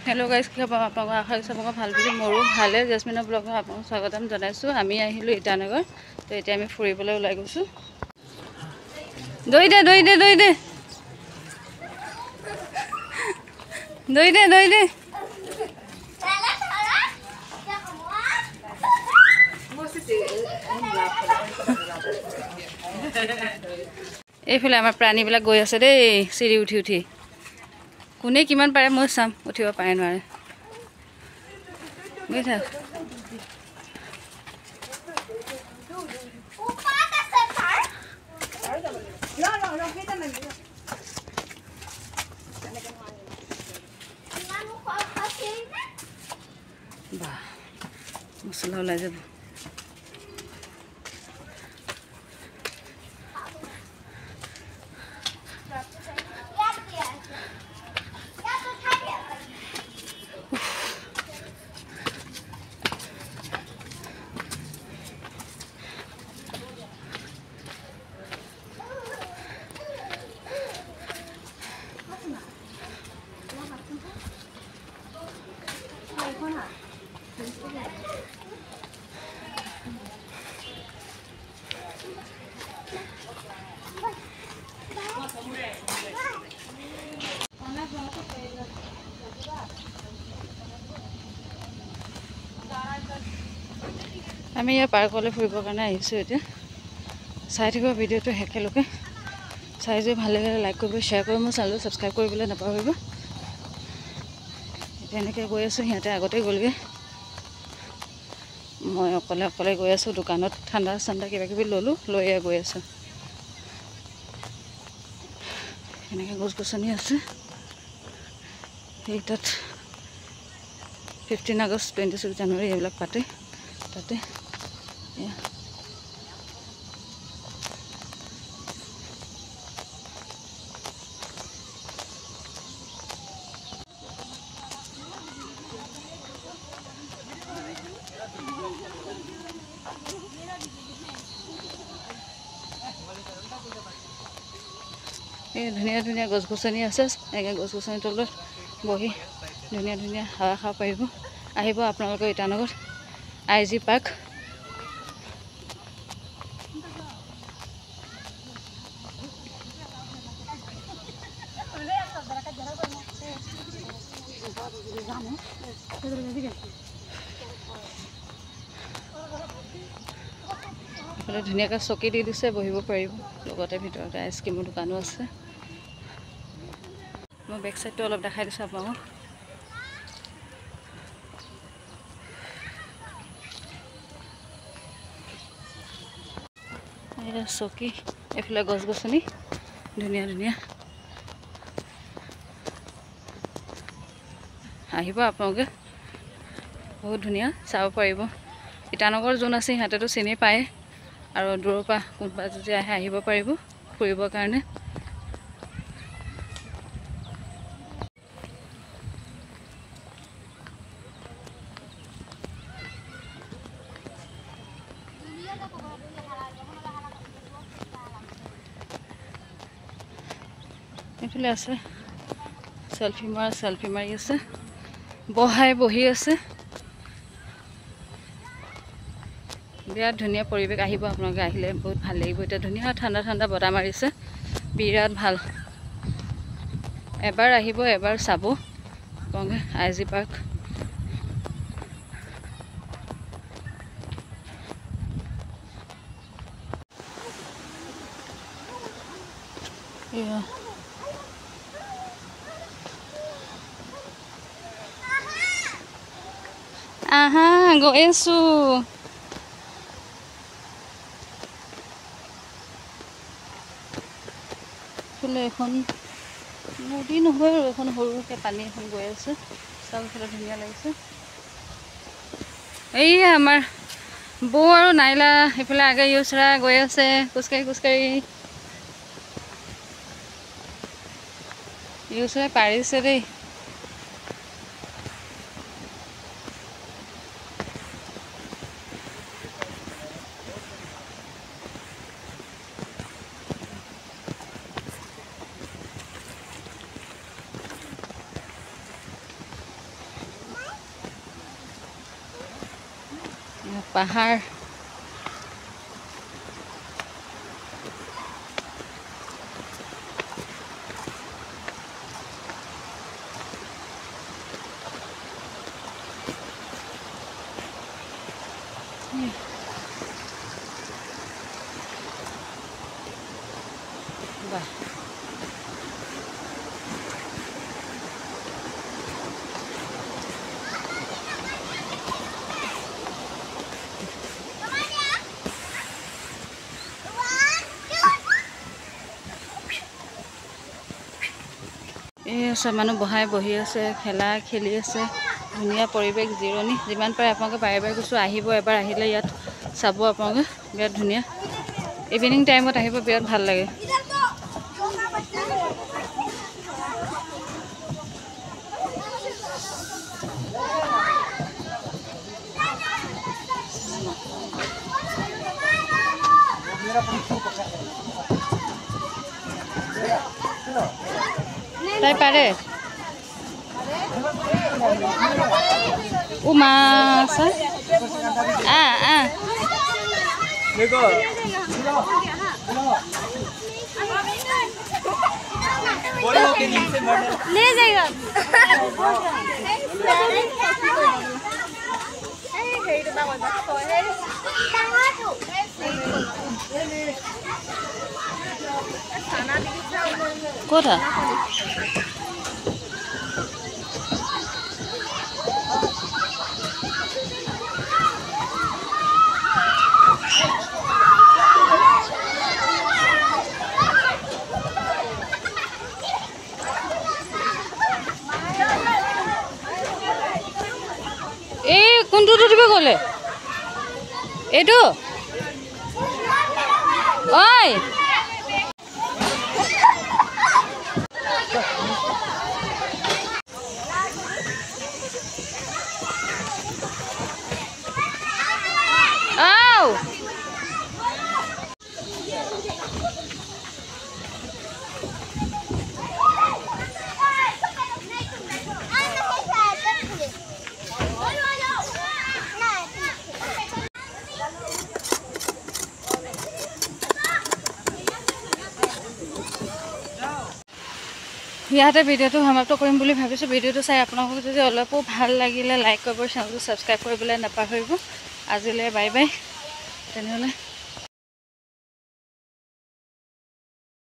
hello guys क्या आपको आशा सबको ভাল বুলি মোৰো ভালে জেসমিনৰ ব্লগত আপোনাক স্বাগতম জনাইছো আমি আহিলো ইটানগৰ তো এতিয়া আমি ফুৰিবলৈ ওলাই গৈছো দই দে এইফালে আমাৰ প্ৰাণীবিলাক গৈ আছে দেই চিৰি উঠি উঠি কোনে কিমান পাৰে মই চাম উঠিব পাৰে নোৱাৰে গৈ থাক বাহ মছলা ওলাই যাব আমি ইয়াৰ পাৰ্কলৈ ফুৰিবৰ কাৰণে আহিছোঁ এতিয়া চাই থাকিব ভিডিঅ'টো শেষলৈকে চাই যদি ভাল লাগে লাইক কৰিব শ্বেয়াৰ কৰিব মোৰ চেনেলটো ছাবস্ক্ৰাইব কৰিবলৈ নাপাহৰিব এতিয়া এনেকৈ গৈ আছোঁ সিহঁতে আগতে গ'লগৈ মই অকলে গৈ আছোঁ দোকানত ঠাণ্ডা কিবা কিবি ল'লোঁ লৈ গৈ আছোঁ এনেকৈ গছ গছনি আছে সেই তাত 15 আগষ্ট 26 জানুৱাৰী এইবিলাক পাতে তাতে ধুনীয়া ধুনীয়া গছ গছনি আছে এনেকৈ গছ গছনিৰ তলত বহি ধুনীয়া হাৱা খাব পাৰিব আহিব আপোনালোকৰ ইটানগৰ IG পাৰ্ক ধুনীয়াকৈ চকী দি দিছে বহিব পাৰিব লগতে ভিতৰতে আইচক্ৰীমৰ দোকানো আছে মই বেক সাইডটো অলপ দেখাই দিছোঁ আপোনালোকক এয়া চকী এইফালে গছ গছনি ধুনীয়া আহিব আপোনালোকে বহুত ধুনীয়া চাব পাৰিব ইটানগৰ যোন আছে সিহঁতেতো চিনি পায় আৰু দূৰৰ পৰা কোনোবা যদি আহে আহিব পাৰিব ফুৰিবৰ কাৰণে এইফালে আছে সেলফি মাৰি আছে বহি আছে বিৰাট ধুনীয়া পৰিৱেশ আহিব আপোনালোকে আহিলে বহুত ভাল লাগিব এতিয়া ধুনীয়া ঠাণ্ডা বতাহ মাৰিছে বিৰাট ভাল এবাৰ আহিব এবাৰ চাব আপোনালোকে IG পাৰ্ক আহা গৈ আছোঁ ফুলে এখন নদী নহয় আৰু এখন সৰুকৈ পানী এখন গৈ আছে চাৰিওফালে ধুনীয়া লাগিছে এইয়া আমাৰ বৌ আৰু নাইলা এইফালে আগে ইউচৰা গৈ আছে খোজকাঢ়ি ইউচৰা পাৰিছে দেই পাহাৰ বাহ এই আছে মানুহ বহি আছে খেলা খেলি আছে ধুনীয়া পৰিৱেশ জিৰণি যিমান পাৰে আপোনালোকে বাৰে বাৰে কৈছোঁ আহিব এবাৰ আহিলে ইয়াত চাব আপোনালোকে বিৰাট ধুনীয়া ইভিনিং টাইমত আহিব বিৰাট ভাল লাগে তাই পাৰে ও মা ले जाएगा ক'ত এই কোনটোত উঠিব গ'লে এইটো ঐ ইয়াতে ভিডিঅ'টো সমাপ্ত কৰিম বুলি ভাবিছোঁ ভিডিঅ'টো চাই আপোনালোকক যদি অলপো ভাল লাগিলে লাইক কৰিব চেনেলটো ছাবস্ক্ৰাইব কৰিবলৈ নাপাহৰিব আজিলৈ বাই বাই তেনেহ'লে